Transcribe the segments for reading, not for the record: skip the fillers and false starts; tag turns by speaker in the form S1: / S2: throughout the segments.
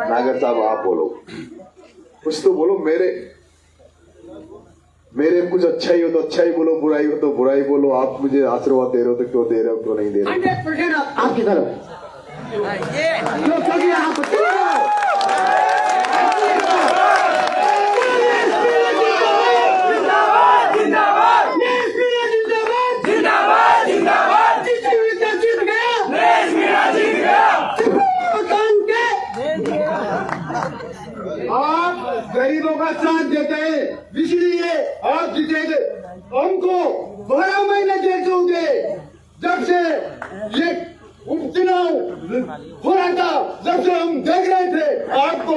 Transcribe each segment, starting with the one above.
S1: नागर साहब आप बोलो, कुछ तो बोलो। मेरे कुछ अच्छा ही हो तो अच्छा ही बोलो, बुराई हो तो बुराई बोलो। आप मुझे आशीर्वाद दे रहे हो तो क्यों दे रहे हो, क्यों नहीं दे रहे हो?
S2: 100% आपकी तरफ क्योंकि आप आप गरीबों का साथ देते हैं, इसलिए आप जीतेंगे। हमको 12 महीने जेल से होंगे जब से ये उपचुनाव हो रहा था, जब से हम देख रहे थे आपको,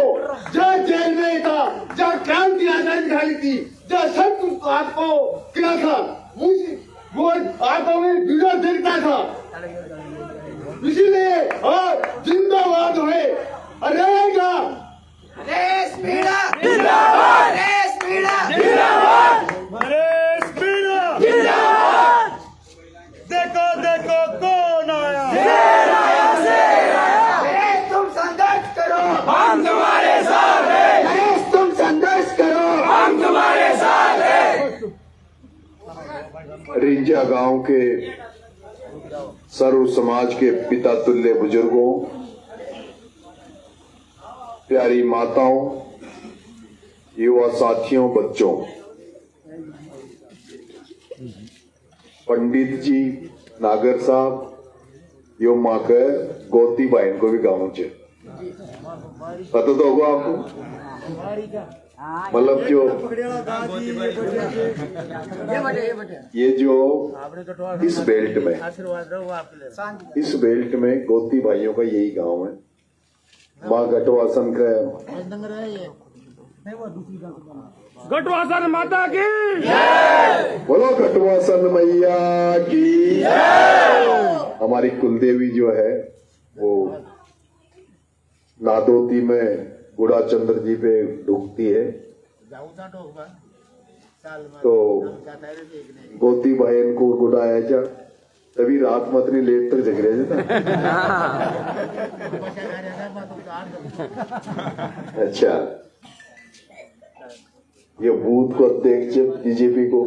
S2: जहाँ जेल में था, जहाँ क्रांति आजादी खाई थी, जहाँ सब कुछ आपको क्या था, वो आपको में विरोध देखता था। इसीलिए आप जिंदाबाद हुए रहेगा।
S3: नरेश मीणा जिंदाबाद, नरेश मीणा जिंदाबाद,
S4: नरेश मीणा जिंदाबाद। देखो देखो कौन आया,
S3: शेर आया, शेर आया। नरेश तुम संघर्ष करो, हम तुम्हारे साथ हैं। नरेश तुम संघर्ष करो, हम तुम्हारे साथ हैं।
S1: रिंजा गांव के सर्व समाज के पिता तुल्य बुजुर्गों, प्यारी माताओं, युवा साथियों, बच्चों, पंडित जी, नागर साहब, यो माँ के गोती बहन को भी गाँव से पता तो होगा आपको। मतलब जो ये जो इस बेल्ट में गोती भाइयों का यही गांव है। माँ घटवासन का
S4: घटवासन माता की
S1: बोलो, घटवासन मैया की। हमारी कुलदेवी जो है वो नादोती में गुड़ा चंद्र जी पे ढुकती है, तो गोती बहन को गुड़ाया जा, तभी रात मतनी लेट तक जग रहे थे। अच्छा, ये बूथ को अध्यक्ष बीजेपी को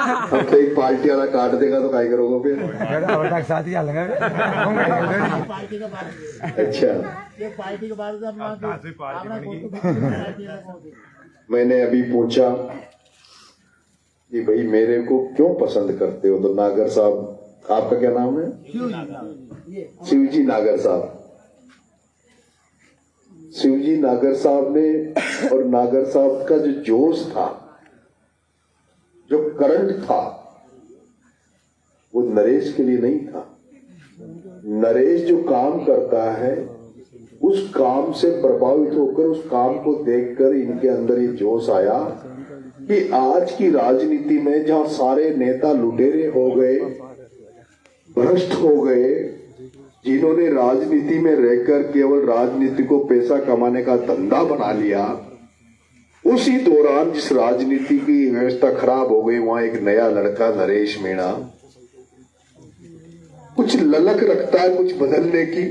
S1: अब तो एक पार्टी वाला काट देगा तो क्या करोगे फिर? अच्छा, मैंने अभी पूछा कि भाई मेरे को क्यों पसंद करते हो, तो नागर साहब, आपका क्या नाम है? शिवजी नागर साहब। शिवजी नागर साहब ने, और नागर साहब का जो जोश था, जो करंट था, वो नरेश के लिए नहीं था। नरेश जो काम करता है उस काम से प्रभावित होकर, उस काम को देखकर इनके अंदर ये जोश आया कि आज की राजनीति में जहां सारे नेता लुटेरे हो गए, भ्रष्ट हो गए, जिन्होंने राजनीति में रहकर केवल राजनीति को पैसा कमाने का धंधा बना लिया, उसी दौरान जिस राजनीति की व्यवस्था खराब हो गई, वहां एक नया लड़का नरेश मीणा कुछ ललक रखता है, कुछ बदलने की,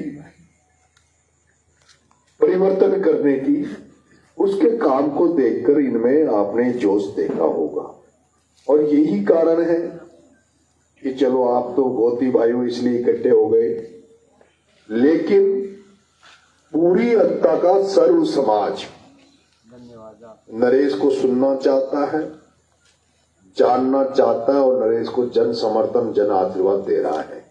S1: परिवर्तन करने की। उसके काम को देखकर इनमें आपने जोश देखा होगा, और यही कारण है कि चलो आप तो गोती भाइयों इसलिए इकट्ठे हो गए, लेकिन पूरी जनता का सर्व समाज नरेश को सुनना चाहता है, जानना चाहता है, और नरेश को जन समर्थन, जन आशीर्वाद दे रहा है।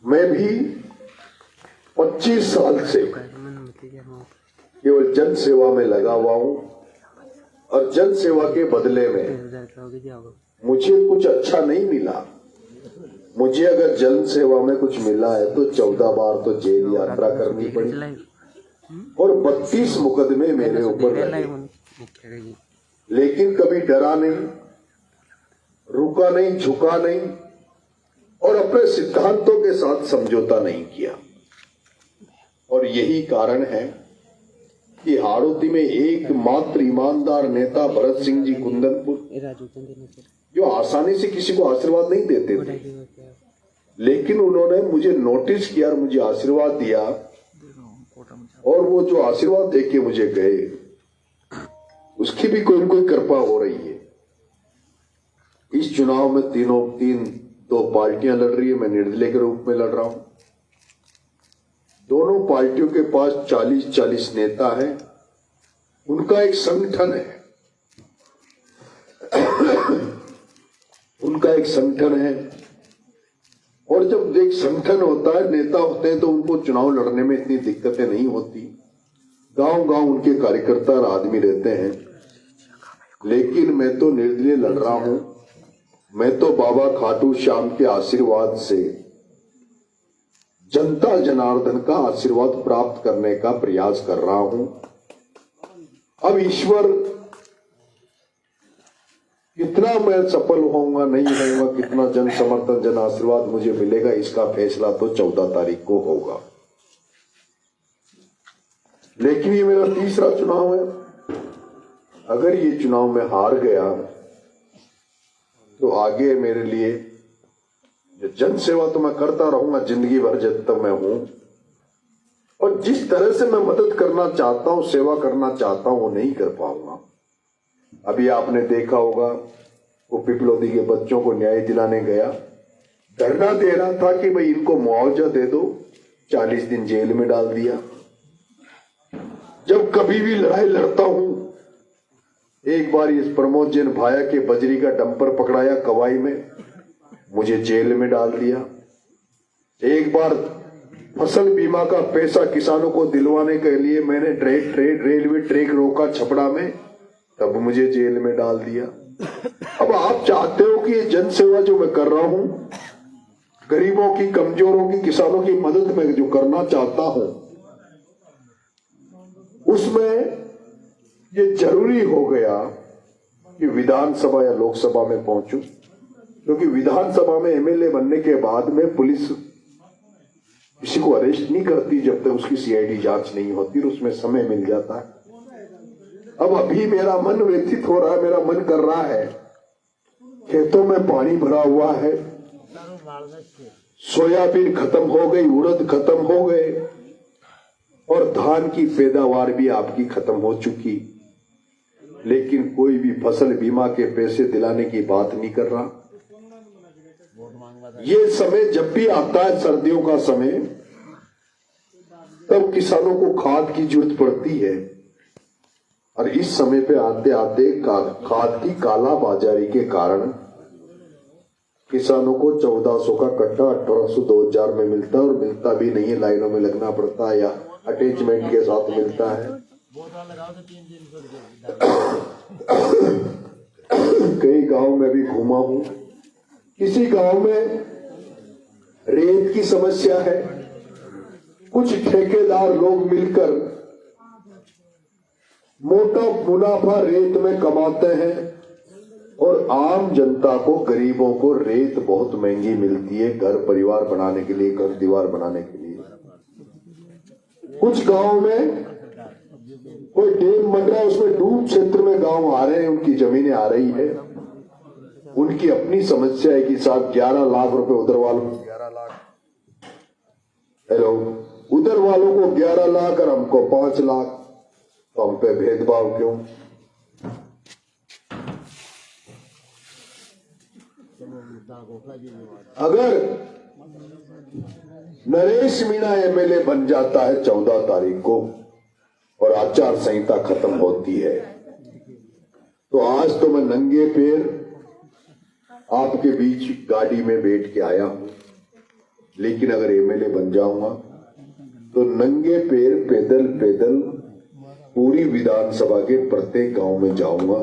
S1: मैं भी 25 साल से केवल जन सेवा में लगा हुआ हूं, और जन सेवा के बदले में मुझे कुछ अच्छा नहीं मिला। मुझे अगर जन सेवा में कुछ मिला है तो 14 बार तो जेल यात्रा करनी पड़ी, और 32 मुकदमे मेरे ऊपर लगे, लेकिन कभी डरा नहीं, रुका नहीं, झुका नहीं, और अपने सिद्धांतों के साथ समझौता नहीं किया। और यही कारण है कि हाड़ौती में एकमात्र ईमानदार नेता भरत सिंह जी कुंदनपुर, जो आसानी से किसी को आशीर्वाद नहीं देते थे, लेकिन उन्होंने मुझे नोटिस किया और मुझे आशीर्वाद दिया, और वो जो आशीर्वाद देके मुझे गए उसकी भी कोई न कोई कृपा हो रही है। इस चुनाव में दो पार्टियां लड़ रही है, मैं निर्दलीय के रूप में लड़ रहा हूं। दोनों पार्टियों के पास 40-40 नेता हैं, उनका एक संगठन है, उनका एक संगठन है। और जब एक संगठन होता है, नेता होते हैं, तो उनको चुनाव लड़ने में इतनी दिक्कतें नहीं होती। गांव गांव उनके कार्यकर्ता और आदमी रहते हैं। लेकिन मैं तो निर्दलीय लड़ रहा हूं। मैं तो बाबा खाटू श्याम के आशीर्वाद से, जनता जनार्दन का आशीर्वाद प्राप्त करने का प्रयास कर रहा हूं। अब ईश्वर कितना मैं सफल होऊंगा नहीं होऊंगा, कितना जन समर्थन जन आशीर्वाद मुझे मिलेगा, इसका फैसला तो 14 तारीख को होगा। लेकिन ये मेरा तीसरा चुनाव है। अगर ये चुनाव में हार गया तो आगे मेरे लिए जन सेवा तो मैं करता रहूंगा जिंदगी भर जब तक मैं हूं। और जिस तरह से मैं मदद करना चाहता हूं, सेवा करना चाहता हूं, वो नहीं कर पाऊंगा। अभी आपने देखा होगा, वो पिपलौदी के बच्चों को न्याय दिलाने गया, धरना दे रहा था कि भाई इनको मुआवजा दे दो, 40 दिन जेल में डाल दिया। जब कभी भी लड़ाई लड़ता हूं, एक बार इस प्रमोद जैन भाया के बजरी का डंपर पकड़ाया कवाई में, मुझे जेल में डाल दिया। एक बार फसल बीमा का पैसा किसानों को दिलवाने के लिए मैंने रेलवे ट्रैक रोका छपड़ा में, तब मुझे जेल में डाल दिया। अब आप चाहते हो कि ये जन सेवा जो मैं कर रहा हूं, गरीबों की, कमजोरों की, किसानों की मदद में जो करना चाहता हूं, उसमें ये जरूरी हो गया कि विधानसभा या लोकसभा में पहुंचूं। क्योंकि विधानसभा में एमएलए बनने के बाद में पुलिस किसी को अरेस्ट नहीं करती जब तक उसकी सीआईडी जांच नहीं होती, और उसमें समय मिल जाता है। अब अभी मेरा मन व्यथित हो रहा है, मेरा मन कर रहा है, खेतों में पानी भरा हुआ है, सोयाबीन खत्म हो गई, उड़द खत्म हो गए, और धान की पैदावार भी आपकी खत्म हो चुकी, लेकिन कोई भी फसल बीमा के पैसे दिलाने की बात नहीं कर रहा। ये समय जब भी आता है, सर्दियों का समय, तब किसानों को खाद की जरूरत पड़ती है, और इस समय पे आते आते खाद की काला बाजारी के कारण किसानों को 1400 का कट्टा 1800 2000 में मिलता है, और मिलता भी नहीं है, लाइनों में लगना पड़ता है या अटैचमेंट के साथ मिलता है। कई गांव में भी घूमा हूं, किसी गांव में रेत की समस्या है, कुछ ठेकेदार लोग मिलकर मोटा मुनाफा रेत में कमाते हैं, और आम जनता को, गरीबों को रेत बहुत महंगी मिलती है घर परिवार बनाने के लिए, घर दीवार बनाने के लिए। कुछ गांव में कोई डैम बन रहा है, उसमें डूब क्षेत्र में गांव आ रहे हैं, उनकी जमीनें आ रही है, उनकी अपनी समस्या है कि साहब 11 लाख रुपए उधर वालों को 11 लाख, हेलो, उधर वालों को 11 लाख और हमको 5 लाख, तो हम पे भेदभाव क्यों? अगर नरेश मीणा एमएलए बन जाता है 14 तारीख को और आचार संहिता खत्म होती है, तो आज तो मैं नंगे पैर आपके बीच गाड़ी में बैठ के आया हूं, लेकिन अगर एमएलए बन जाऊंगा तो नंगे पैर पैदल पैदल पूरी विधानसभा के प्रत्येक गांव में जाऊंगा।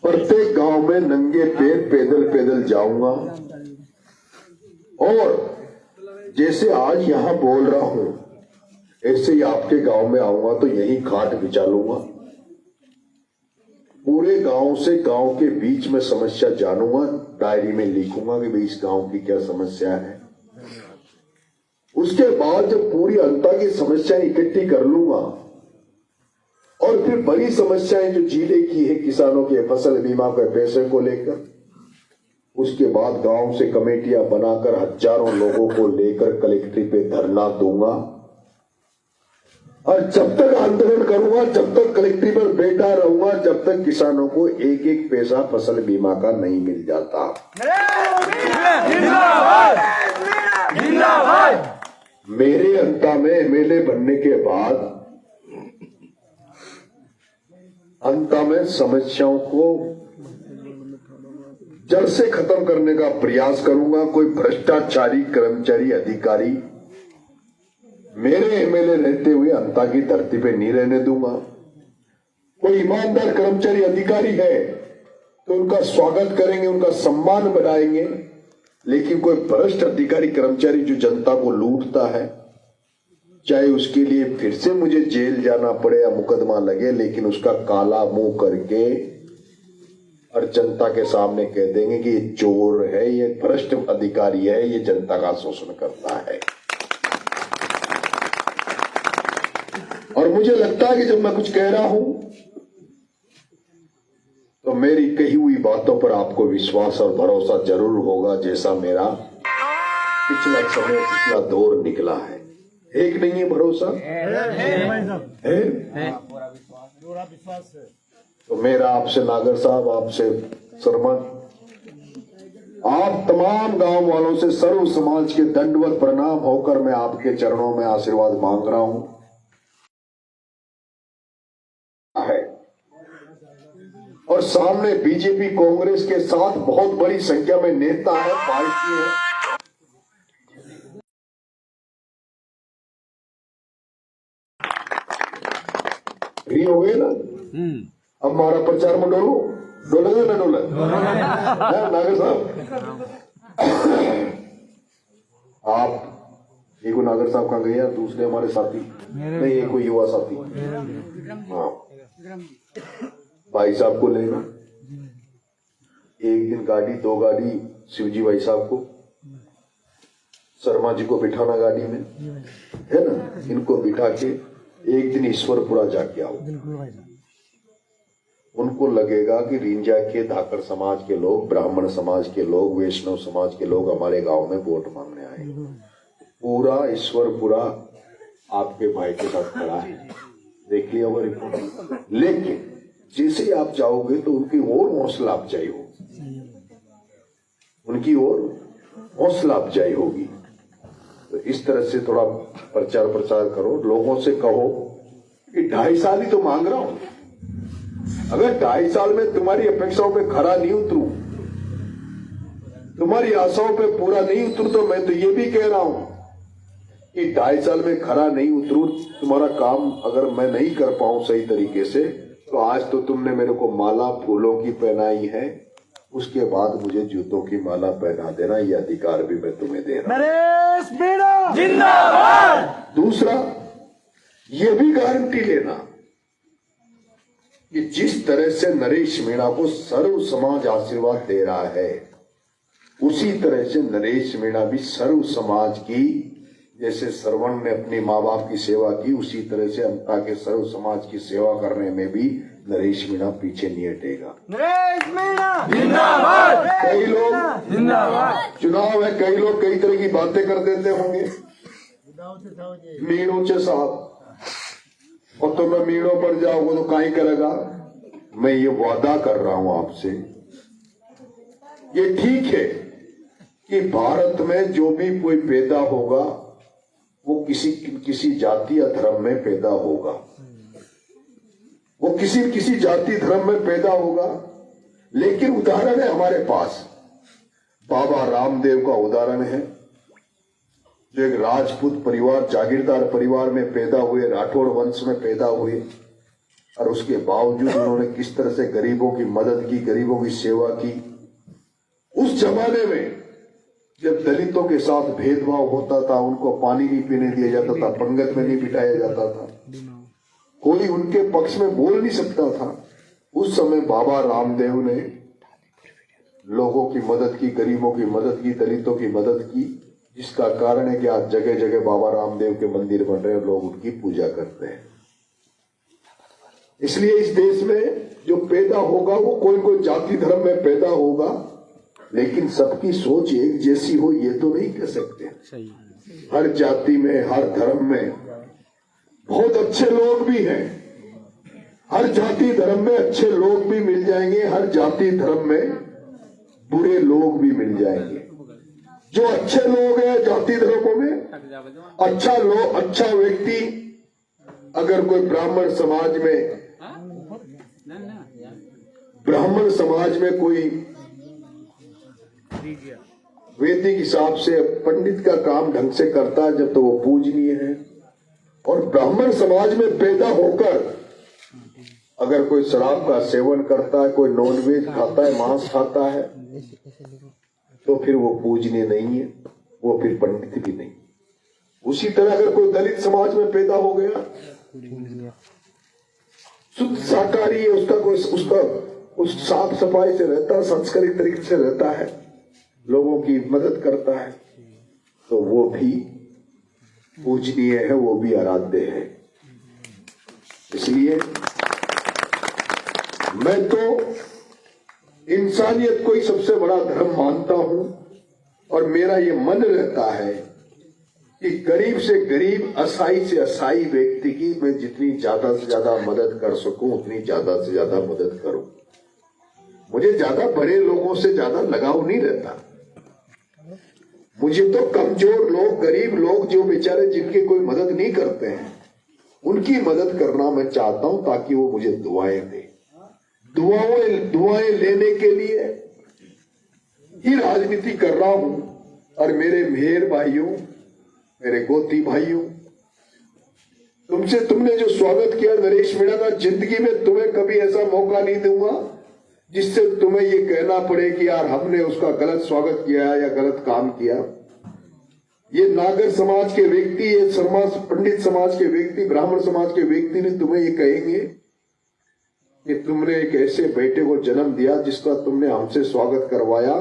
S1: प्रत्येक गांव में नंगे पैर पैदल जाऊंगा, और जैसे आज यहां बोल रहा हूं, ऐसे ही आपके गांव में आऊंगा तो यही खाट बिछा लूंगा। पूरे गांव से गांव के बीच में समस्या जानूंगा, डायरी में लिखूंगा कि भाई इस गांव की क्या समस्या है। उसके बाद जब पूरी जनता की समस्या इकट्ठी कर लूंगा, और फिर बड़ी समस्याएं जो जिले की है किसानों के फसल बीमा के पैसे को लेकर, उसके बाद गांव से कमेटियां बनाकर हजारों लोगों को लेकर कलेक्ट्रेट पे धरना दूंगा और जब तक आंदोलन करूंगा, जब तक कलेक्ट्रेट पर बैठा रहूंगा, जब तक किसानों को एक एक पैसा फसल बीमा का नहीं मिल जाता। मेरे अंता में एमएलए बनने के बाद अंता में समस्याओं को जड़ से खत्म करने का प्रयास करूंगा। कोई भ्रष्टाचारी कर्मचारी अधिकारी मेरे एमएलए रहते हुए अंता की धरती पे नहीं रहने दूंगा। कोई ईमानदार कर्मचारी अधिकारी है तो उनका स्वागत करेंगे, उनका सम्मान बढ़ाएंगे, लेकिन कोई भ्रष्ट अधिकारी कर्मचारी जो जनता को लूटता है, चाहे उसके लिए फिर से मुझे जेल जाना पड़े या मुकदमा लगे, लेकिन उसका काला मुंह करके और जनता के सामने कह देंगे कि ये चोर है, ये भ्रष्ट अधिकारी है, ये जनता का शोषण करता है। और मुझे लगता है कि जब मैं कुछ कह रहा हूं तो मेरी कही हुई बातों पर आपको विश्वास और भरोसा जरूर होगा, जैसा मेरा पिछला समय पिछला दौर निकला है। एक नहीं है भरोसा है? तो मेरा आपसे नागर साहब, आपसे सरपंच, आप तमाम गांव वालों से सर्व समाज के दंडवत प्रणाम होकर मैं आपके चरणों में आशीर्वाद मांग रहा हूं है। और सामने बीजेपी कांग्रेस के साथ बहुत बड़ी संख्या में नेता है, पार्टी है। फ्री हो गए ना? अब हमारा प्रचार में डोलेगा ना डोले? नागर साहब, आप एक नागर साहब कहाँ गए? दूसरे हमारे साथी नहीं, एक कोई युवा साथी, हाँ, भाई साहब को लेना एक दिन गाड़ी, 2 गाड़ी शिवजी भाई साहब को, शर्मा जी को बिठाना गाड़ी में, है ना? इनको बिठा के एक दिन ईश्वरपुरा जाके आओ। उनको लगेगा कि रिंजा के धाकर समाज के लोग, ब्राह्मण समाज के लोग, वैष्णव समाज के लोग हमारे गांव में वोट मांगने आए। पूरा ईश्वरपुरा आपके भाई के साथ खड़ा है, देख लिया वो रिपोर्ट। लेकिन जैसे ही आप जाओगे तो उनकी और हौसला अफजाई होगी, उनकी और हौसला अफजाई होगी। तो इस तरह से थोड़ा प्रचार करो, लोगों से कहो कि 2.5 साल ही तो मांग रहा हूं, अगर 2.5 साल में तुम्हारी अपेक्षाओं पे खरा नहीं उतरू, तुम्हारी आशाओं पे पूरा नहीं उतरू, तो मैं तो ये भी कह रहा हूं कि 2.5 साल में खरा नहीं उतरू, तुम्हारा काम अगर मैं नहीं कर पाऊं सही तरीके से, तो आज तो तुमने मेरे को माला फूलों की पहनाई है, उसके बाद मुझे जूतों की माला पहना देना, ये अधिकार भी मैं तुम्हें दे रहा हूं।
S4: नरेश मीणा जिंदाबाद।
S1: दूसरा, ये भी गारंटी लेना कि जिस तरह से नरेश मीणा को सर्व समाज आशीर्वाद दे रहा है, उसी तरह से नरेश मीणा भी सर्व समाज की, जैसे श्रवण ने अपनी माँ बाप की सेवा की, उसी तरह से अंता के सर्व समाज की सेवा करने में भी नरेश मीणा पीछे नहीं हटेगा।
S4: नरेश मीणा जिंदाबाद।
S1: कई लोग
S4: जिंदाबाद।
S1: चुनाव है, कई लोग कई तरह की बातें कर देते होंगे, मीणों से साहब, और तो मैं मीणों पर जाऊंगा तो काई करेगा। मैं ये वादा कर रहा हूं आपसे, ये ठीक है कि भारत में जो भी कोई पैदा होगा वो किसी जाति या धर्म में पैदा होगा, वो किसी जाति धर्म में पैदा होगा, लेकिन उदाहरण है हमारे पास, बाबा रामदेव का उदाहरण है, जो एक राजपूत परिवार, जागीरदार परिवार में पैदा हुए, राठौड़ वंश में पैदा हुए, और उसके बावजूद उन्होंने किस तरह से गरीबों की मदद की, गरीबों की सेवा की। उस जमाने में जब दलितों के साथ भेदभाव होता था, उनको पानी नहीं पीने दिया जाता था, पंगत में नहीं बिठाया जाता था, कोई उनके पक्ष में बोल नहीं सकता था, उस समय बाबा रामदेव ने लोगों की मदद की, गरीबों की मदद की, दलितों की मदद की, जिसका कारण है कि आज जगह जगह बाबा रामदेव के मंदिर बन रहे हैं, लोग उनकी पूजा करते हैं। इसलिए इस देश में जो पैदा होगा वो कोई कोई जाति धर्म में पैदा होगा, लेकिन सबकी सोच एक जैसी हो ये तो नहीं कह सकते। हर जाति में, हर धर्म में बहुत अच्छे लोग भी हैं, हर जाति धर्म में अच्छे लोग भी मिल जाएंगे, हर जाति धर्म में बुरे लोग भी मिल जाएंगे। जो अच्छे लोग हैं जाति धर्मों में, अच्छा व्यक्ति अगर कोई ब्राह्मण समाज में कोई वैदिक हिसाब से पंडित का काम ढंग से करता है जब तो वो पूजनीय है। और ब्राह्मण समाज में पैदा होकर अगर कोई शराब का सेवन करता है, कोई नॉनवेज खाता है, मांस खाता है, तो फिर वो पूजनीय नहीं है, वो फिर पंडित भी नहीं। उसी तरह अगर कोई दलित समाज में पैदा हो गया, शुद्ध शाकाहारी है, उस साफ सफाई से रहता है, संस्कारित तरीके से रहता है, लोगों की मदद करता है, तो वो भी पूजनीय है, वो भी आराध्य है। इसलिए मैं तो इंसानियत को ही सबसे बड़ा धर्म मानता हूं और मेरा ये मन रहता है कि गरीब से गरीब, असहाय से असहाय व्यक्ति की मैं जितनी ज्यादा से ज्यादा मदद कर सकूं उतनी ज्यादा से ज्यादा मदद करूं। मुझे ज्यादा बड़े लोगों से ज्यादा लगाव नहीं रहता। मुझे तो कमजोर लोग, गरीब लोग जो बेचारे जिनकी कोई मदद नहीं करते हैं, उनकी मदद करना मैं चाहता हूं ताकि वो मुझे दुआएं दें। दुआएं लेने के लिए ही राजनीति कर रहा हूं। और मेरे मेहर भाइयों, मेरे गोती भाइयों, तुमने जो स्वागत किया नरेश मीणा का, जिंदगी में तुम्हें कभी ऐसा मौका नहीं दूंगा जिससे तुम्हें ये कहना पड़े कि यार हमने उसका गलत स्वागत किया या गलत काम किया। ये नागर समाज के व्यक्ति, ये पंडित समाज के व्यक्ति, ब्राह्मण समाज के व्यक्ति ने तुम्हें ये कहेंगे कि तुमने एक ऐसे बेटे को जन्म दिया जिसका तुमने हमसे स्वागत करवाया,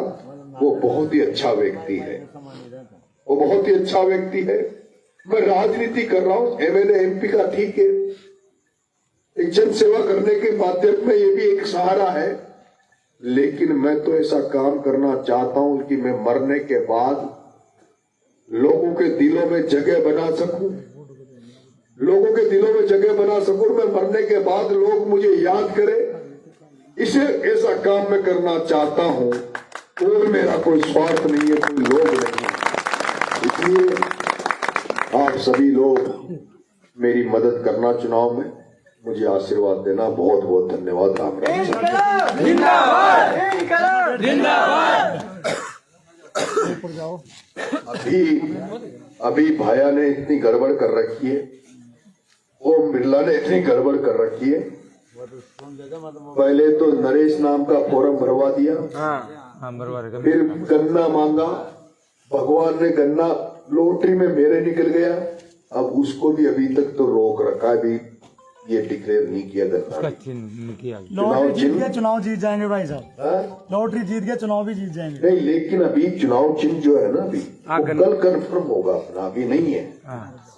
S1: वो बहुत ही अच्छा व्यक्ति है, वो बहुत ही अच्छा व्यक्ति है। मैं राजनीति कर रहा हूं, एमएलए एमपी का ठीक है, एक जन सेवा करने के माध्यम में ये भी एक सहारा है, लेकिन मैं तो ऐसा काम करना चाहता हूं कि मैं मरने के बाद लोगों के दिलों में जगह बना सकूं, लोगों के दिलों में जगह बना सकूं। मैं मरने के बाद लोग मुझे याद करें, इसे ऐसा काम मैं करना चाहता हूं। और मेरा कोई स्वार्थ नहीं है, कोई लोग नहीं। इसलिए आप सभी लोग मेरी मदद करना चुनाव में, मुझे आशीर्वाद देना। बहुत बहुत धन्यवाद। राम राम।
S4: जिंदाबाद जिंदाबाद।
S1: अभी भाया ने इतनी गड़बड़ कर रखी है, ओम बिरला ने इतनी गड़बड़ कर रखी है। पहले तो नरेश नाम का फॉर्म भरवा दिया, फिर गन्ना मांगा, भगवान ने गन्ना लॉटरी में मेरे निकल गया। अब उसको भी अभी तक तो रोक रखा है, अभी ये डिक्लेयर नहीं किया गन्ना।
S5: लॉटरी जीत गया, चुनाव जीत जाएंगे भाई साहब। लॉटरी जीत गया, चुनाव भी जीत जाएंगे।
S1: नहीं, लेकिन अभी चुनाव चिन्ह जो है ना, अभी कल कंफर्म होगा अपना, अभी नहीं है।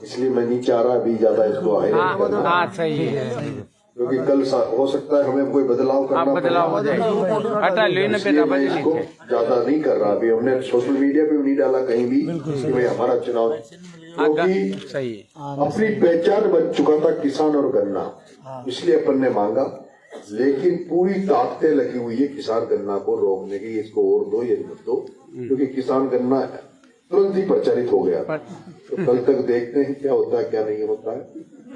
S1: इसलिए मैं नहीं चाह रहा अभी ज्यादा इसको हाईलाइट करना।
S4: सही है,
S1: क्योंकि कल हो सकता है हमें कोई बदलाव करना,
S4: बदलाव हो जाएगा।
S1: इसलिए मैं इसको ज्यादा नहीं कर रहा। अभी हमने सोशल मीडिया पे भी नहीं डाला कहीं भी कि भाई हमारा चुनाव, क्योंकि
S4: सही
S1: अपनी पहचान बन चुका था किसान और गन्ना, इसलिए अपन ने मांगा। लेकिन पूरी ताकतें लगी हुई है किसान गन्ना को रोकने की, इसको और दो, ये मत दो, क्योंकि किसान गन्ना तुरंत ही प्रचारित हो गया। तो कल तक देखते हैं क्या होता है क्या नहीं होता है।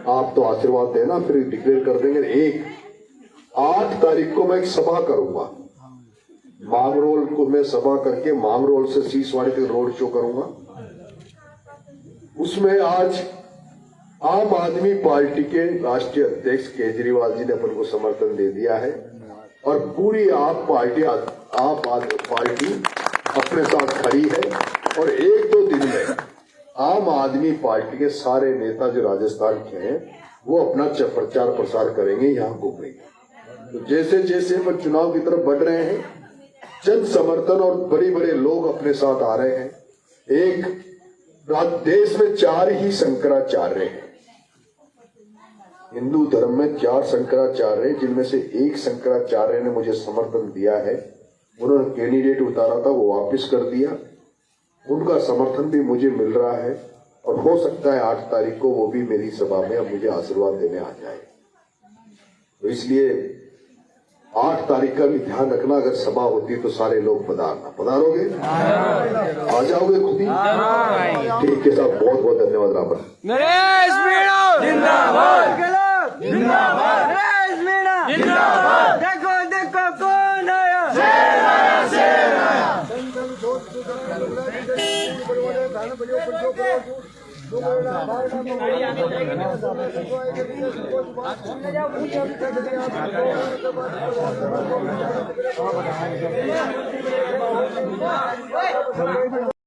S1: आप तो आशीर्वाद देना, फिर डिक्लेयर कर देंगे। 8 तारीख को मैं एक सभा करूंगा मांगरोल को, मैं सभा करके मांगरोल से सीसवाड़ी के रोड शो करूंगा। उसमें आज आम आदमी पार्टी के राष्ट्रीय अध्यक्ष केजरीवाल जी ने अपन को समर्थन दे दिया है और पूरी आप पार्टी अपने साथ खड़ी है। और 1-2 दिन में आम आदमी पार्टी के सारे नेता जो राजस्थान के हैं वो अपना प्रचार प्रसार करेंगे, यहाँ घूमेंगे। तो जैसे जैसे हम चुनाव की तरफ बढ़ रहे हैं, जन समर्थन और बड़े बड़े लोग अपने साथ आ रहे हैं। देश में 4 ही शंकराचार्य हैं, हिंदू धर्म में 4 शंकराचार्य हैं, जिनमें से एक शंकराचार्य ने मुझे समर्थन दिया है। उन्होंने कैंडिडेट उतारा था, वो वापस कर दिया। उनका समर्थन भी मुझे मिल रहा है और हो सकता है 8 तारीख को वो भी मेरी सभा में अब मुझे आशीर्वाद देने आ जाए। तो इसलिए 8 तारीख का भी ध्यान रखना, अगर सभा होती तो सारे लोग पधारोगे, आ जाओगे खुद ही। ठीक है साहब, बहुत बहुत धन्यवाद। राम
S4: नरेश मीणा जिंदाबाद, जिंदाबाद, नरेश मीणा जिंदाबाद। देखो देखो कौन आया, शेर आया, शेर आया।